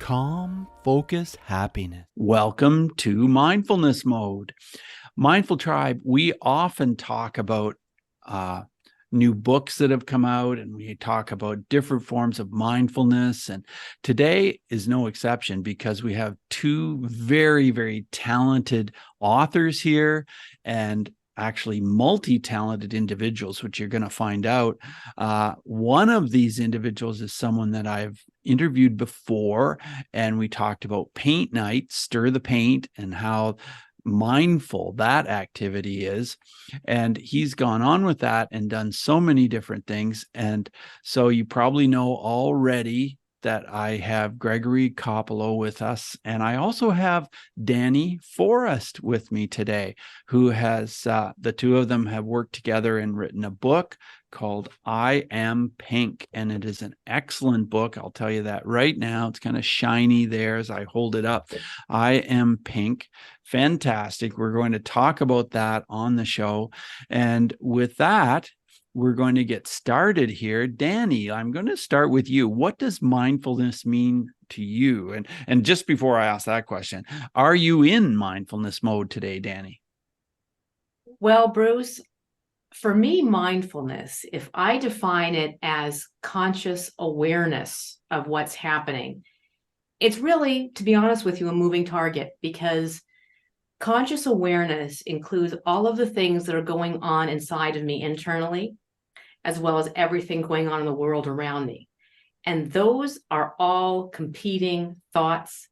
Calm, focus, happiness. Welcome to Mindfulness Mode. Mindful Tribe, we often talk about new books that have come out, and we talk about different forms of mindfulness. And today is no exception because we have two very, very talented authors here and actually multi-talented individuals, which you're going to find out. One of these individuals is someone that I've interviewed before, and we talked about paint night, stir the paint, and how mindful that activity is. And he's gone on with that and done so many different things. And so you probably know already that I have Gregory Copploe with us. And I also have Dani Forrest with me today, who has, the two of them have worked together and written a book called I Am Pink. And it is an excellent book. I'll tell you that right now. It's kind of shiny there as I hold it up. I Am Pink. Fantastic. We're going to talk about that on the show. And with that, we're going to get started here. Dani, I'm going to start with you. What does mindfulness mean to you? And just before I ask that question, are you in mindfulness mode today, Dani? Well, Bruce, for me, mindfulness, if I define it as conscious awareness of what's happening, it's really, to be honest with you, a moving target, because conscious awareness includes all of the things that are going on inside of me internally, as well as everything going on in the world around me. And those are all competing thoughts,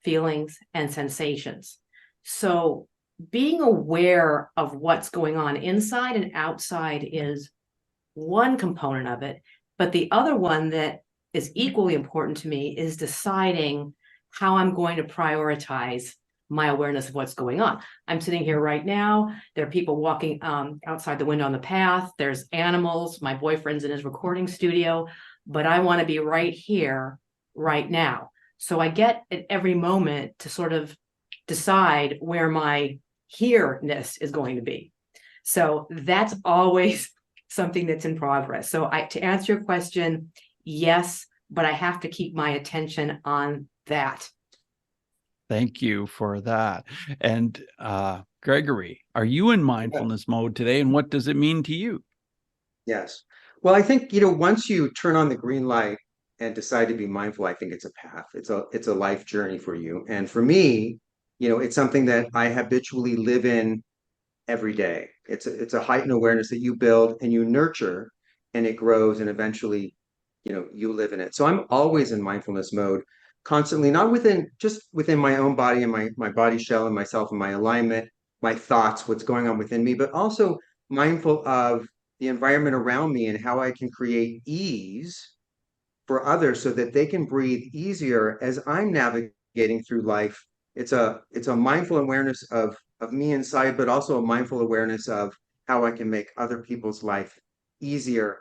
feelings, and sensations. So being aware of what's going on inside and outside is one component of it. But the other one that is equally important to me is deciding how I'm going to prioritize my awareness of what's going on. I'm sitting here right now. There are people walking outside the window on the path. There's animals. My boyfriend's in his recording studio, but I want to be right here, right now. So I get at every moment to sort of decide where my here-ness is going to be. So that's always something that's in progress. So to answer your question, yes, but I have to keep my attention on that. Thank you for that. And Gregory, are you in mindfulness mode today? And what does it mean to you? Yes. Well, I think, once you turn on the green light and decide to be mindful, I think it's a path. It's a life journey for you. And for me, it's something that I habitually live in every day. It's a heightened awareness that you build and you nurture, and it grows, and eventually, you live in it. So I'm always in mindfulness mode, constantly, not just within my own body and my body shell and myself and my alignment, my thoughts, what's going on within me, but also mindful of the environment around me and how I can create ease for others so that they can breathe easier as I'm navigating through life. It's a mindful awareness of me inside, but also a mindful awareness of how I can make other people's life easier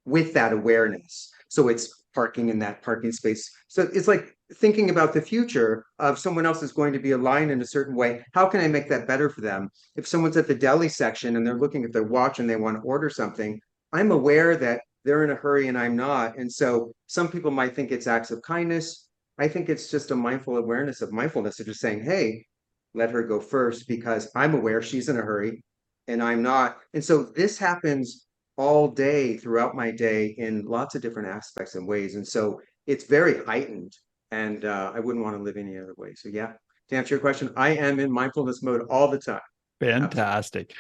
with that awareness. So it's parking in that parking space. So it's like thinking about the future of someone else is going to be aligned in a certain way. How can I make that better for them? If someone's at the deli section and they're looking at their watch and they want to order something, I'm aware that they're in a hurry and I'm not. And so some people might think it's acts of kindness. I think it's just a mindful awareness of mindfulness of just saying, hey, let her go first because I'm aware she's in a hurry and I'm not. And so this happens all day throughout my day in lots of different aspects and ways. And so it's very heightened, and I wouldn't want to live any other way. So yeah, to answer your question, I am in mindfulness mode all the time. Fantastic.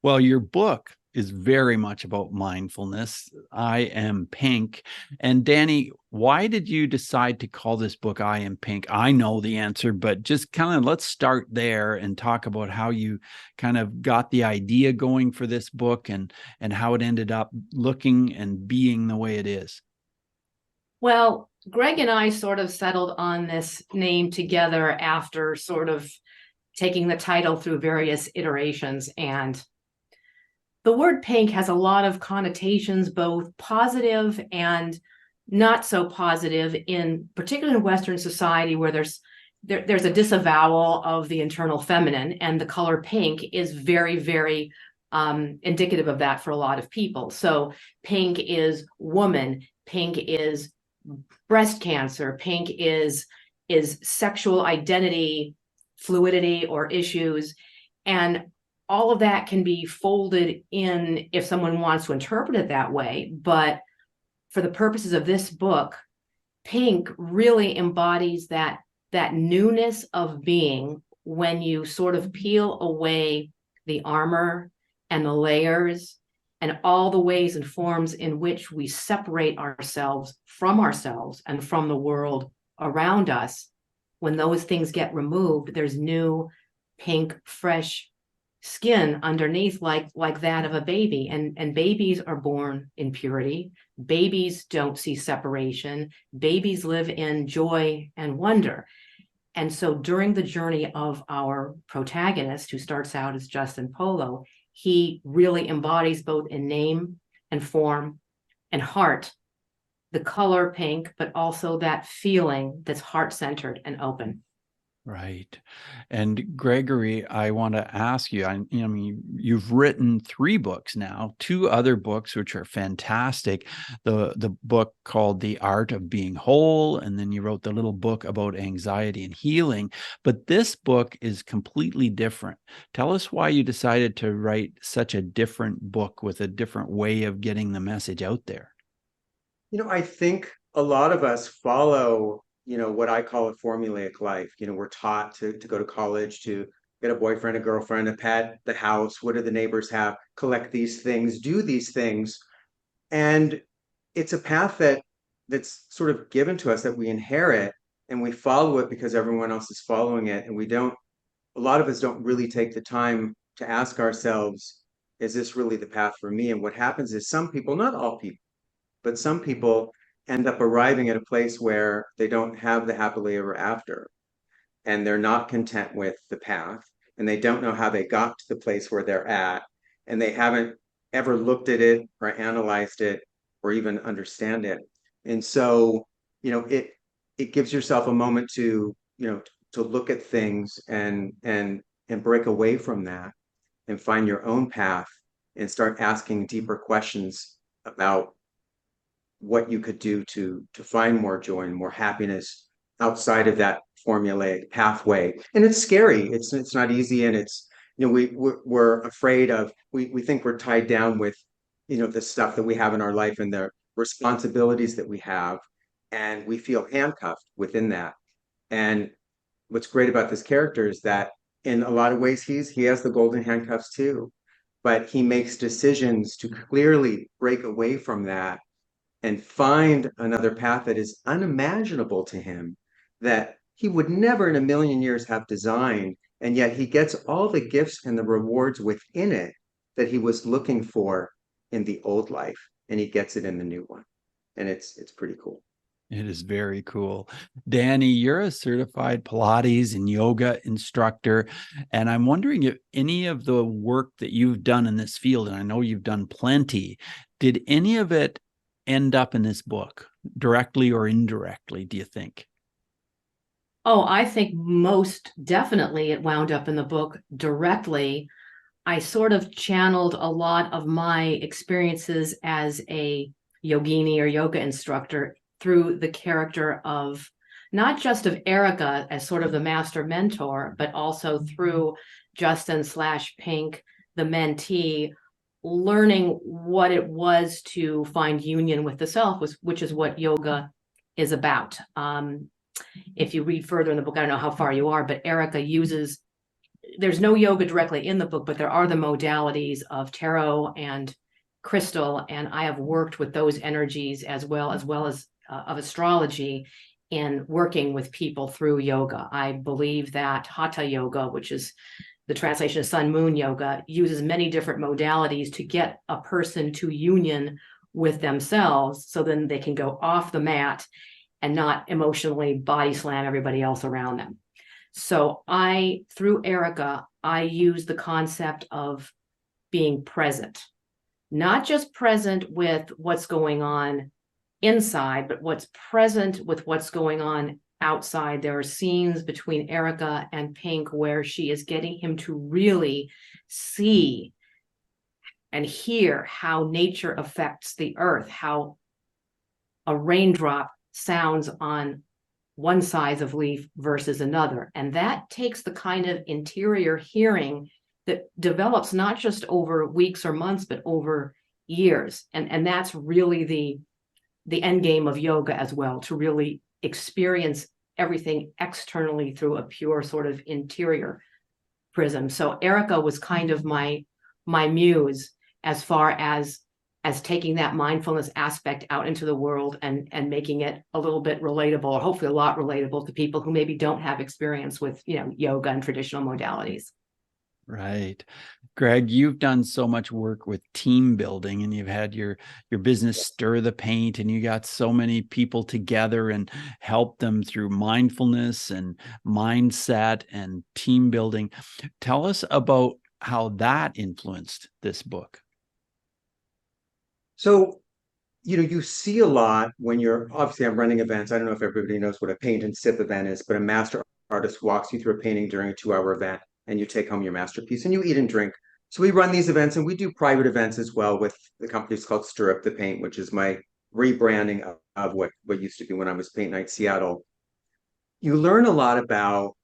Well, your book is very much about mindfulness. I Am Pink. And Dani, why did you decide to call this book I Am Pink? I know the answer, but just kind of let's start there and talk about how you kind of got the idea going for this book and how it ended up looking and being the way it is. Well, Greg and I sort of settled on this name together after sort of taking the title through various iterations. And the word pink has a lot of connotations, both positive and not so positive, in particularly in Western society, where there's a disavowal of the internal feminine, and the color pink is very, very indicative of that for a lot of people. So pink is woman, pink is breast cancer, pink is is sexual identity, fluidity, or issues. And all of that can be folded in if someone wants to interpret it that way. But for the purposes of this book, pink really embodies that newness of being when you sort of peel away the armor and the layers and all the ways and forms in which we separate ourselves and from the world around us. When those things get removed, there's new, pink, fresh skin underneath, like that of a baby. And babies are born in purity. Babies don't see separation. Babies live in joy and wonder. And so during the journey of our protagonist, who starts out as Justin Polo, he really embodies both in name and form and heart, the color pink, but also that feeling that's heart-centered and open. Right. And Gregory, I want to ask you, I mean, you've written 3 books now, 2 other books, which are fantastic. The book called The Art of Being Whole, and then you wrote the little book about anxiety and healing. But this book is completely different. Tell us why you decided to write such a different book with a different way of getting the message out there. I think a lot of us follow what I call a formulaic life. We're taught to go to college, to get a boyfriend, a girlfriend, a pet, the house, what do the neighbors have, collect these things, do these things. And it's a path that's sort of given to us, that we inherit, and we follow it because everyone else is following it. And a lot of us don't really take the time to ask ourselves, is this really the path for me? And what happens is some people, not all people, but some people end up arriving at a place where they don't have the happily ever after, and they're not content with the path, and they don't know how they got to the place where they're at, and they haven't ever looked at it or analyzed it or even understand it. And so, it gives yourself a moment to, to look at things and break away from that and find your own path and start asking deeper questions about what you could do to find more joy and more happiness outside of that formulaic pathway. And it's scary. It's not easy, and it's we're afraid of, we think we're tied down with the stuff that we have in our life and the responsibilities that we have, and we feel handcuffed within that. And what's great about this character is that in a lot of ways he has the golden handcuffs too, but he makes decisions to clearly break away from that and find another path that is unimaginable to him, that he would never in a million years have designed. And yet he gets all the gifts and the rewards within it that he was looking for in the old life, and he gets it in the new one. And it's pretty cool. It is very cool. Dani, you're a certified Pilates and yoga instructor, and I'm wondering if any of the work that you've done in this field, and I know you've done plenty, did any of it end up in this book, directly or indirectly, do you think? Oh, I think most definitely it wound up in the book directly. I sort of channeled a lot of my experiences as a yogini or yoga instructor through the character of not just of Erica as sort of the master mentor, but also through Justin/Pink, the mentee, learning what it was to find union with the self, which is what yoga is about. If you read further in the book, I don't know how far you are, but Erica uses, there's no yoga directly in the book, but there are the modalities of tarot and crystal, and I have worked with those energies as well as of astrology in working with people through yoga. I believe that Hatha yoga, which is the translation of sun moon yoga, uses many different modalities to get a person to union with themselves, so then they can go off the mat and not emotionally body slam everybody else around them. So through Erica, I use the concept of being present, not just present with what's going on inside, but what's present with what's going on outside. There are scenes between Erica and Pink where she is getting him to really see and hear how nature affects the earth, how a raindrop sounds on one size of leaf versus another. And that takes the kind of interior hearing that develops not just over weeks or months, but over years. And that's really the end game of yoga as well, to really experience everything externally through a pure sort of interior prism. So Erica was kind of my muse as far as taking that mindfulness aspect out into the world and making it a little bit relatable, or hopefully a lot relatable to people who maybe don't have experience with, yoga and traditional modalities. Right. Greg, you've done so much work with team building, and you've had your business Stir the Paint, and you got so many people together and helped them through mindfulness and mindset and team building. Tell us about how that influenced this book. So, you see a lot when obviously I'm running events. I don't know if everybody knows what a paint and sip event is, but a master artist walks you through a painting during a 2-hour event, and you take home your masterpiece and you eat and drink. So we run these events, and we do private events as well with the company's called Stir Up the Paint, which is my rebranding of what used to be when I was Paint Night Seattle. You learn a lot about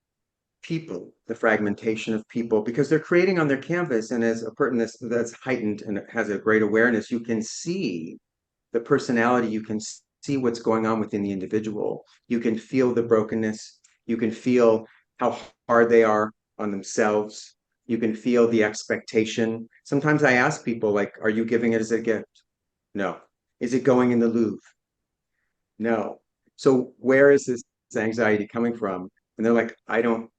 people, the fragmentation of people, because they're creating on their canvas. And as a person that's heightened and has a great awareness, you can see the personality, you can see what's going on within the individual. You can feel the brokenness. You can feel how hard they are on themselves. You can feel the expectation. Sometimes I ask people, like, are you giving it as a gift? No. Is it going in the Louvre? No. So where is this anxiety coming from? And they're like, I don't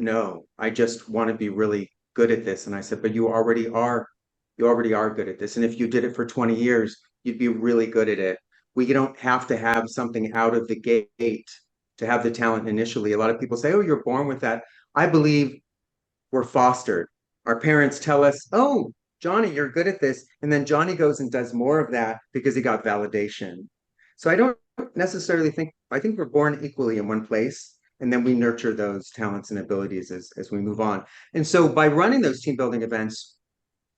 know. I just want to be really good at this. And I said, but you already are good at this. And if you did it for 20 years, you'd be really good at it. We don't have to have something out of the gate to have the talent initially. A lot of people say, oh, you're born with that. I believe we're fostered. Our parents tell us, oh, Johnny, you're good at this. And then Johnny goes and does more of that because he got validation. So I don't necessarily I think we're born equally in one place. And then we nurture those talents and abilities as we move on. And so by running those team building events,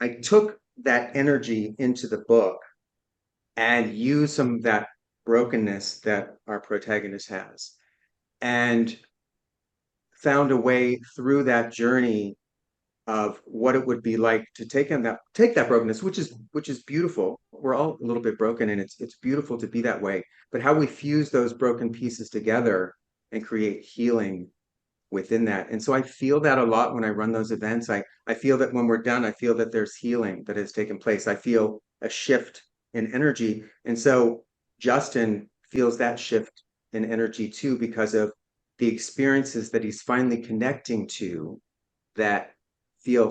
I took that energy into the book and used some of that brokenness that our protagonist has, and found a way through that journey of what it would be like to take that brokenness, which is beautiful. We're all a little bit broken, and it's beautiful to be that way. But how we fuse those broken pieces together and create healing within that. And so I feel that a lot when I run those events. I feel that when we're done, I feel that there's healing that has taken place. I feel a shift in energy. And so Justin feels that shift in energy too, because of the experiences that he's finally connecting to that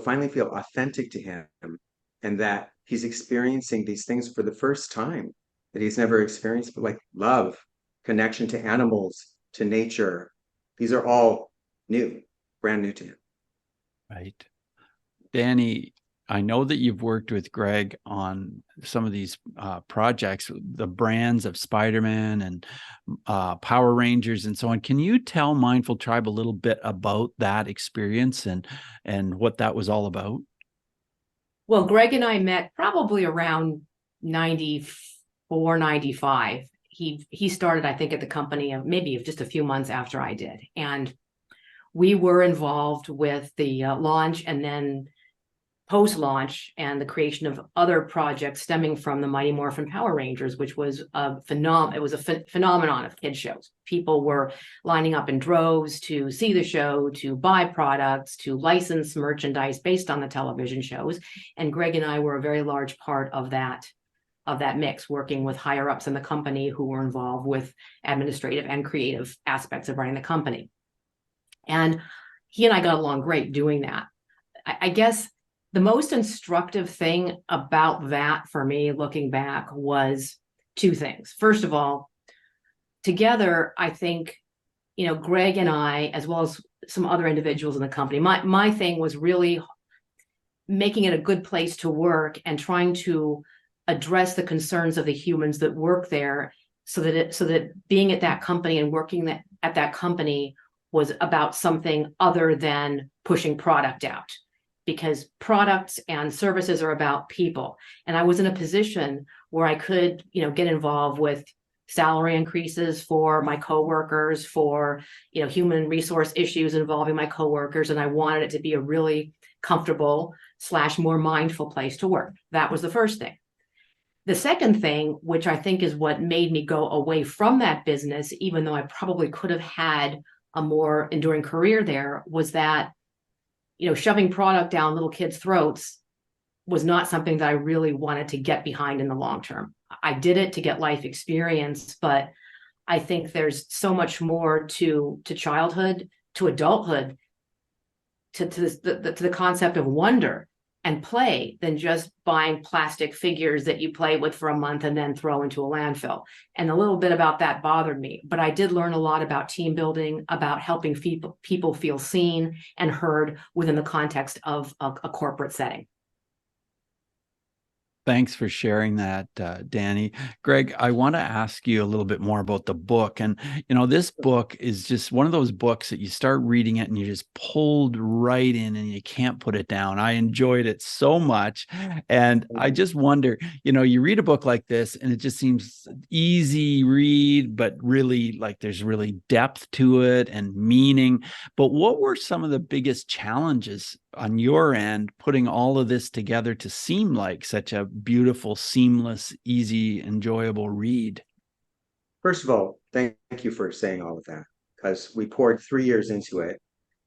finally feel authentic to him, and that he's experiencing these things for the first time that he's never experienced, but like love, connection to animals, to nature. These are all brand new to him. Right. Dani, I know that you've worked with Greg on some of these projects, the brands of Spider-Man and Power Rangers and so on. Can you tell Mindful Tribe a little bit about that experience and what that was all about? Well, Greg and I met probably around 94, 95. He started, I think, at the company maybe just a few months after I did. And we were involved with the launch and then post-launch and the creation of other projects stemming from the Mighty Morphin Power Rangers, which was a phenomenon of kid shows. People were lining up in droves to see the show, to buy products, to license merchandise based on the television shows. And Greg and I were a very large part of that mix, working with higher ups in the company who were involved with administrative and creative aspects of running the company. And he and I got along great doing that. I guess the most instructive thing about that for me, looking back, was two things. First of all, together, I think, Greg and I, as well as some other individuals in the company, my thing was really making it a good place to work and trying to address the concerns of the humans that work there, so that being at that company and working at that company was about something other than pushing product out, because products and services are about people. And I was in a position where I could, get involved with salary increases for my coworkers, for, human resource issues involving my coworkers. And I wanted it to be a really comfortable / more mindful place to work. That was the first thing. The second thing, which I think is what made me go away from that business, even though I probably could have had a more enduring career there, was that, shoving product down little kids' throats was not something that I really wanted to get behind in the long term. I did it to get life experience, but I think there's so much more to childhood, to adulthood, to the concept of wonder and play than just buying plastic figures that you play with for a month and then throw into a landfill. And a little bit about that bothered me, but I did learn a lot about team building, about helping people feel seen and heard within the context of a corporate setting. Thanks for sharing that, Dani. Greg, I want to ask you a little bit more about the book. And, this book is just one of those books that you start reading it and you're just pulled right in and you can't put it down. I enjoyed it so much. And I just wonder, you read a book like this and it just seems easy read, but really like there's really depth to it and meaning. But what were some of the biggest challenges on your end, putting all of this together to seem like such a beautiful, seamless, easy, enjoyable read? First of all, thank you for saying all of that, because we poured 3 years into it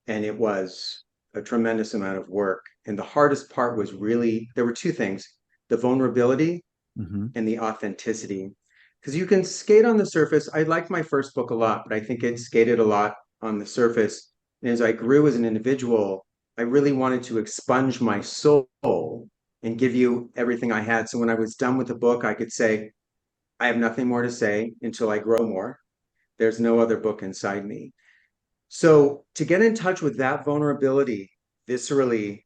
and it was a tremendous amount of work. And the hardest part was really, there were two things, the vulnerability and the authenticity. Because you can skate on the surface. I liked my first book a lot, but I think it skated a lot on the surface. And as I grew as an individual, I really wanted to expunge my soul and give you everything I had. So when I was done with the book, I could say, I have nothing more to say until I grow more. There's no other book inside me. So to get in touch with that vulnerability viscerally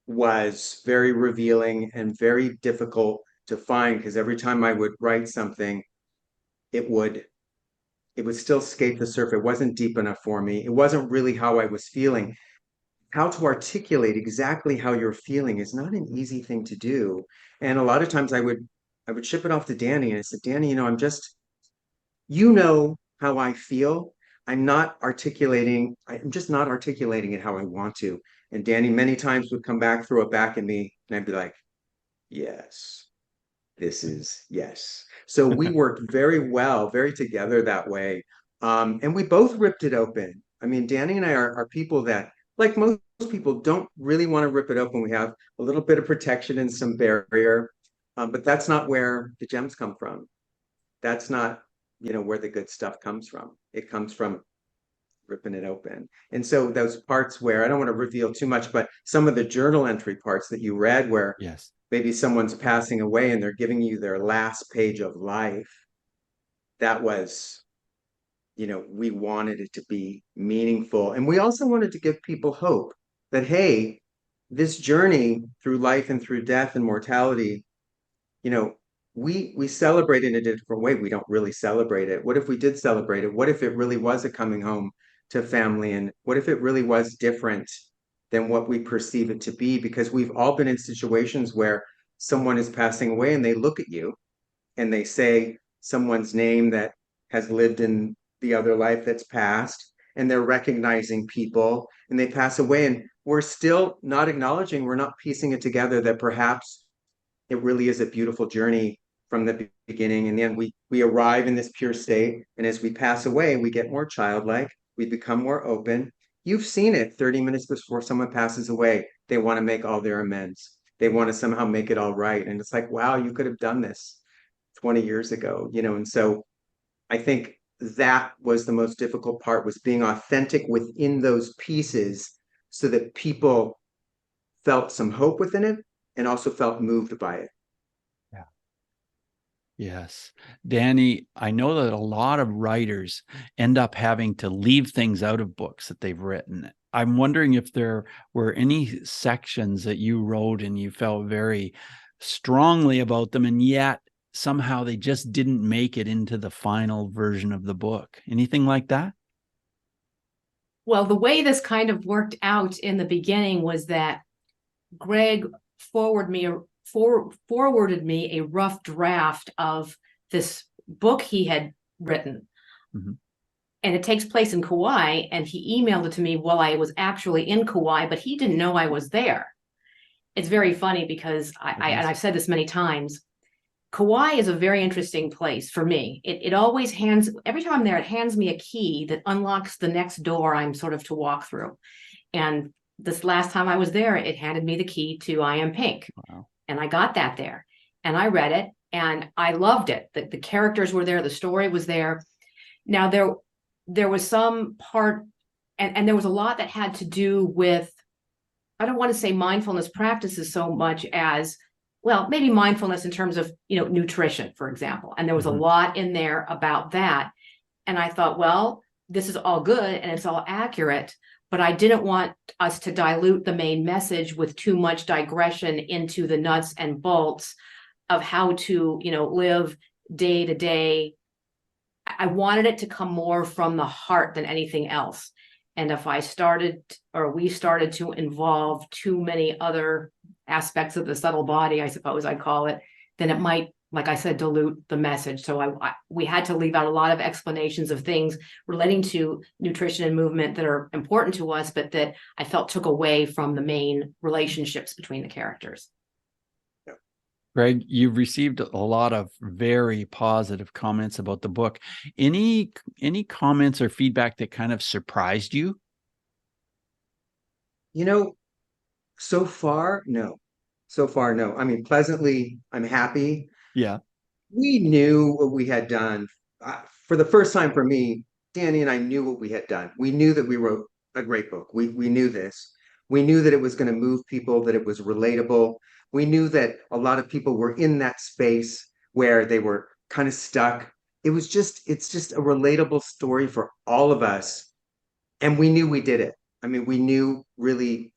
was very revealing and very difficult to find, because every time I would write something, it would still skate the surface. It wasn't deep enough for me. It wasn't really how I was feeling. How to articulate exactly how you're feeling is not an easy thing to do. And a lot of times I would ship it off to Dani and I said, Dani, I'm just, how I feel. I'm just not articulating it how I want to. And Dani many times would come back, throw it back at me, and I'd be like, yes, yes. So we worked very well, very together that way. And we both ripped it open. I mean, Dani and I are people that, like most people, don't really want to rip it open. We have a little bit of protection and some barrier, but that's not where the gems come from. That's not, where the good stuff comes from. It comes from ripping it open. And so those parts where, I don't want to reveal too much, but some of the journal entry parts that you read where yes, maybe someone's passing away and they're giving you their last page of life, that was, we wanted it to be meaningful. And we also wanted to give people hope that, hey, this journey through life and through death and mortality, we celebrate in a different way. We don't really celebrate it. What if we did celebrate it? What if it really was a coming home to family? And what if it really was different than what we perceive it to be? Because we've all been in situations where someone is passing away and they look at you and they say someone's name that has lived in the other life that's passed, and they're recognizing people and they pass away, and we're still not acknowledging, we're not piecing it together that perhaps it really is a beautiful journey from the beginning. And then we arrive in this pure state, and as we pass away, we get more childlike, we become more open. You've seen it 30 minutes before someone passes away. They want to make all their amends. They want to somehow make it all right. And it's like, wow, you could have done this 20 years ago, and so I think that was the most difficult part, was being authentic within those pieces so that people felt some hope within it and also felt moved by it. yeah, yes. Dani, I know that a lot of writers end up having to leave things out of books that they've written. I'm wondering if there were any sections that you wrote and you felt very strongly about them, and yet somehow they just didn't make it into the final version of the book. Anything like that? Well, the way this kind of worked out in the beginning was that Greg forwarded me a rough draft of this book he had written. Mm-hmm. And it takes place in Kauai, and he emailed it to me while I was actually in Kauai, but he didn't know I was there. It's very funny because and I've said this many times, Kauai is a very interesting place for me. It always every time I'm there, it hands me a key that unlocks the next door I'm sort of to walk through. And this last time I was there, it handed me the key to I Am Pink. Wow. And I got that there. And I read it and I loved it. The characters were there, the story was there. Now there was some part, and there was a lot that had to do with, I don't want to say mindfulness practices so much as, well, maybe mindfulness in terms of, nutrition, for example. And there was a lot in there about that. And I thought, well, this is all good and it's all accurate, but I didn't want us to dilute the main message with too much digression into the nuts and bolts of how to, live day to day. I wanted it to come more from the heart than anything else. And if we started to involve too many other aspects of the subtle body, I suppose I'd call it, then it might, like I said, dilute the message. So we had to leave out a lot of explanations of things relating to nutrition and movement that are important to us, but that I felt took away from the main relationships between the characters. Greg, you've received a lot of very positive comments about the book. Any comments or feedback that kind of surprised you? So far, no. So far, no. I mean, pleasantly, I'm happy. Yeah. We knew what we had done. For the first time for me, Dani and I knew what we had done. We knew that we wrote a great book. We knew this. We knew that it was going to move people, that it was relatable. We knew that a lot of people were in that space where they were kind of stuck. It's just a relatable story for all of us. And we knew we did it. I mean, we knew really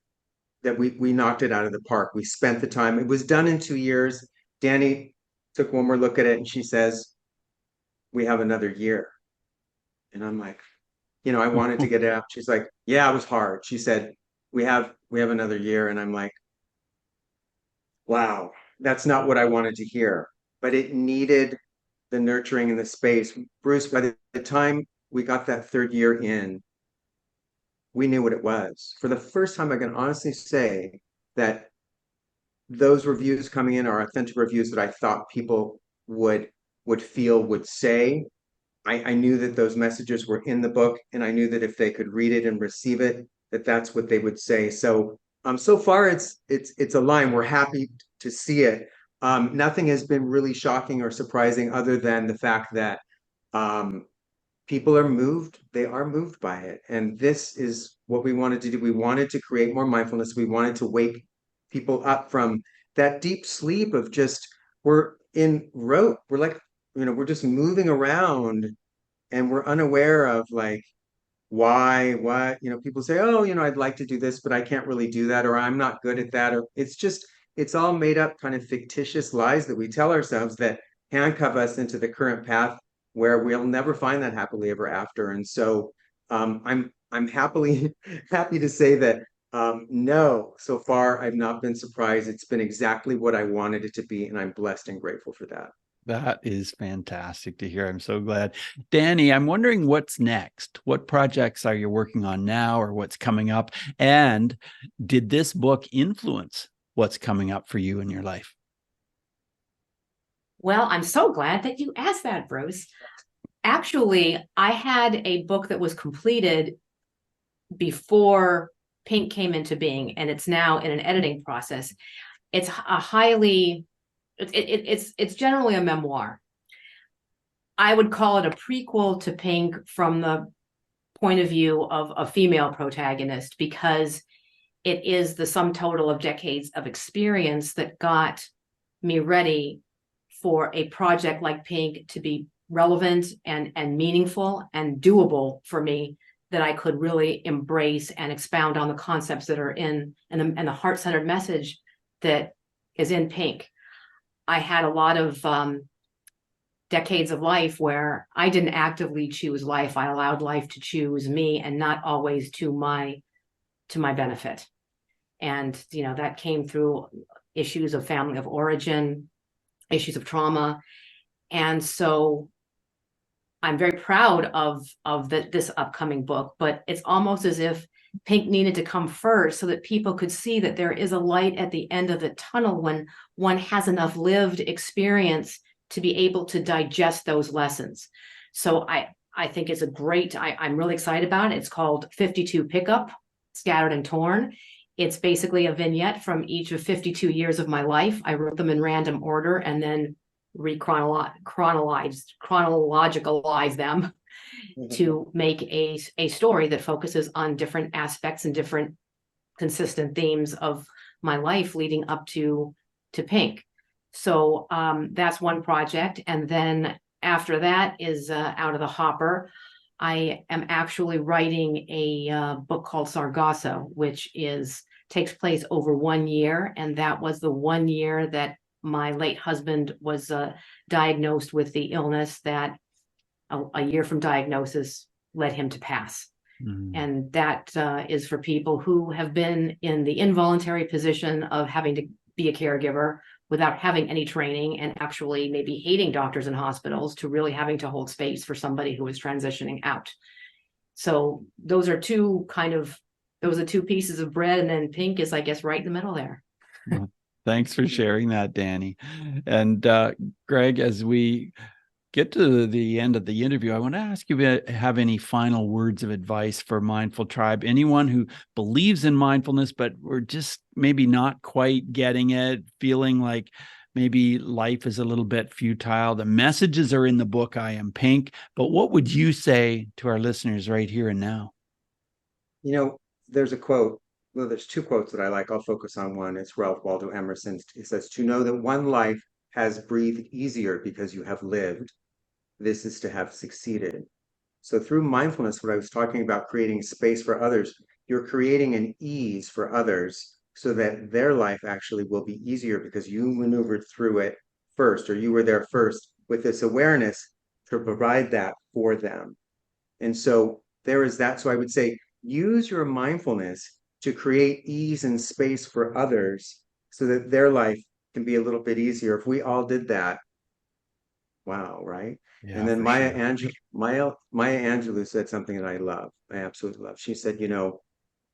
that we knocked it out of the park. We spent the time. It was done in 2 years. Dani took one more look at it and she says, "We have another year." And I'm like, I wanted to get it out. She's like, "Yeah, it was hard." She said, we have another year." And I'm like, wow, that's not what I wanted to hear. But it needed the nurturing and the space. Bruce, by the time we got that 3rd year in, we knew what it was. For the first time, I can honestly say that those reviews coming in are authentic reviews that I thought people would say. I knew that those messages were in the book, and I knew that if they could read it and receive it, that's what they would say. So so far it's a line. We're happy to see it. Nothing has been really shocking or surprising other than the fact that people are moved. They are moved by it. And this is what we wanted to do. We wanted to create more mindfulness. We wanted to wake people up from that deep sleep of just, we're in rote. We're like, we're just moving around and we're unaware of like, why, what, people say, "Oh, I'd like to do this, but I can't really do that," or "I'm not good at that." Or it's all made up kind of fictitious lies that we tell ourselves that handcuff us into the current path where we'll never find that happily ever after. And so I'm happy to say that no, so far I've not been surprised. It's been exactly what I wanted it to be, and I'm blessed and grateful for that. That is fantastic to hear. I'm so glad. Dani, I'm wondering what's next. What projects are you working on now, or what's coming up? And did this book influence what's coming up for you in your life? Well, I'm so glad that you asked that, Bruce. Actually, I had a book that was completed before Pink came into being, and it's now in an editing process. It's it's generally a memoir. I would call it a prequel to Pink from the point of view of a female protagonist, because it is the sum total of decades of experience that got me ready for a project like Pink to be relevant and meaningful and doable for me, that I could really embrace and expound on the concepts that are in and the heart-centered message that is in Pink. I had a lot of decades of life where I didn't actively choose life. I allowed life to choose me, and not always to my benefit. And that came through issues of family of origin, issues of trauma. And so I'm very proud of this upcoming book, but it's almost as if Pink needed to come first so that people could see that there is a light at the end of the tunnel when one has enough lived experience to be able to digest those lessons. So I think it's a great, I'm really excited about it. It's called 52 Pickup, Scattered and Torn. It's basically a vignette from each of 52 years of my life. I wrote them in random order and then chronologicalize them to make a story that focuses on different aspects and different consistent themes of my life leading up to Pink. So that's one project. And then after that is out of the hopper. I am actually writing a book called Sargasso, which takes place over 1 year. And that was the 1 year that my late husband was diagnosed with the illness that a year from diagnosis led him to pass. And that is for people who have been in the involuntary position of having to be a caregiver without having any training and actually maybe hating doctors and hospitals to really having to hold space for somebody who is transitioning out. So those are two pieces of bread, and then Pink is, I guess, right in the middle there. Well, thanks for sharing that, Dani. And Greg, as we get to the end of the interview, I want to ask you if you have any final words of advice for Mindful Tribe. Anyone who believes in mindfulness, but we're just maybe not quite getting it, feeling like maybe life is a little bit futile. The messages are in the book, I Am Pink. But what would you say to our listeners right here and now? There's a quote. Well, there's two quotes that I like. I'll focus on one. It's Ralph Waldo Emerson. It says, "To know that one life has breathed easier because you have lived, this is to have succeeded." So through mindfulness, what I was talking about, creating space for others, you're creating an ease for others so that their life actually will be easier because you maneuvered through it first, or you were there first with this awareness to provide that for them. And so there is that. So I would say, use your mindfulness to create ease and space for others so that their life can be a little bit easier. If we all did that, wow, right? Yeah, And then for Maya sure. Angelou said something that I love. I absolutely love. She said,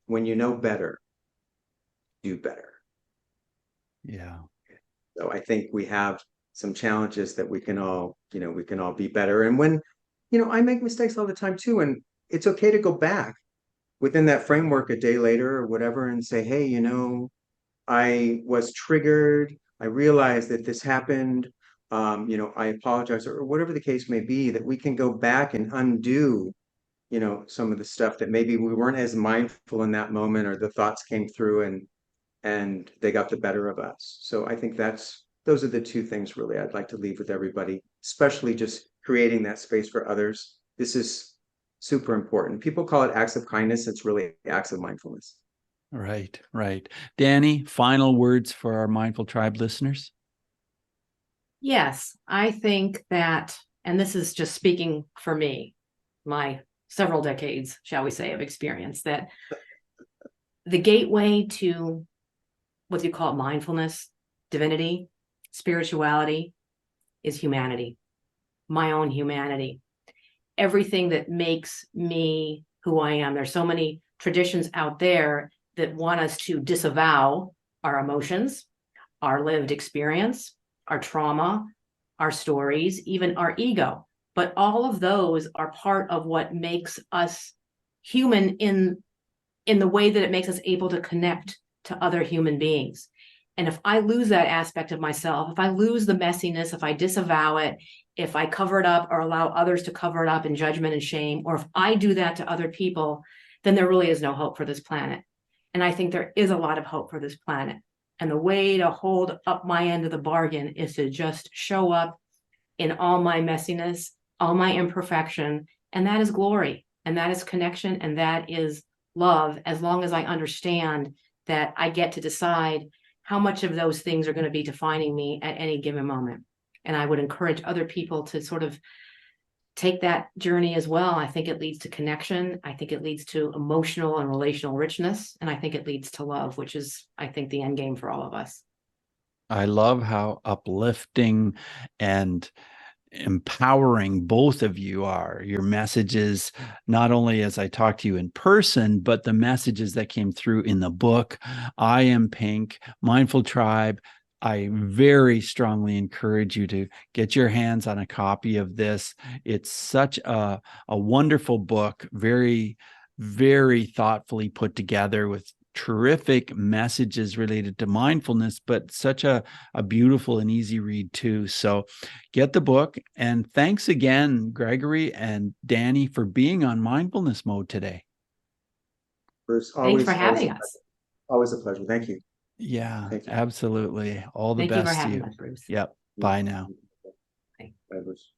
when you know better, do better. Yeah. So I think we have some challenges that we can all be better. And when, I make mistakes all the time too, and it's okay to go back within that framework a day later or whatever and say, hey, I was triggered. I realized that this happened. I apologize, or whatever the case may be, that we can go back and undo, some of the stuff that maybe we weren't as mindful in that moment, or the thoughts came through and they got the better of us. So I think those are the two things really I'd like to leave with everybody, especially just creating that space for others. This is super important. People call it acts of kindness. It's really acts of mindfulness. Right, right. Dani, final words for our Mindful Tribe listeners? Yes, I think that, and this is just speaking for me, my several decades, shall we say, of experience, that the gateway to what you call mindfulness, divinity, spirituality, is humanity, my own humanity. Everything that makes me who I am. There's so many traditions out there that want us to disavow our emotions, our lived experience, our trauma, our stories, even our ego. But all of those are part of what makes us human in the way that it makes us able to connect to other human beings. And if I lose that aspect of myself, if I lose the messiness, if I disavow it, if I cover it up or allow others to cover it up in judgment and shame, or if I do that to other people, then there really is no hope for this planet. And I think there is a lot of hope for this planet. And the way to hold up my end of the bargain is to just show up in all my messiness, all my imperfection. And that is glory. And that is connection. And that is love, as long as I understand that I get to decide how much of those things are going to be defining me at any given moment. And I would encourage other people to sort of take that journey as well. I think it leads to connection. I think it leads to emotional and relational richness. And I think it leads to love, which is, I think, the end game for all of us. I love how uplifting and empowering both of you are. Your messages, not only as I talk to you in person, but the messages that came through in the book, I Am Pink, Mindful Tribe. I very strongly encourage you to get your hands on a copy of this. It's such a wonderful book, very, very thoughtfully put together with terrific messages related to mindfulness, but such a beautiful and easy read too. So get the book. And thanks again, Gregory and Dani, for being on Mindfulness Mode today. Bruce, Thanks for having us. Always a pleasure. Thank you. Yeah, Thank you. Absolutely. All the Thank you for best to having you. us, Bruce. Yep. Bye now. Bye, Bruce.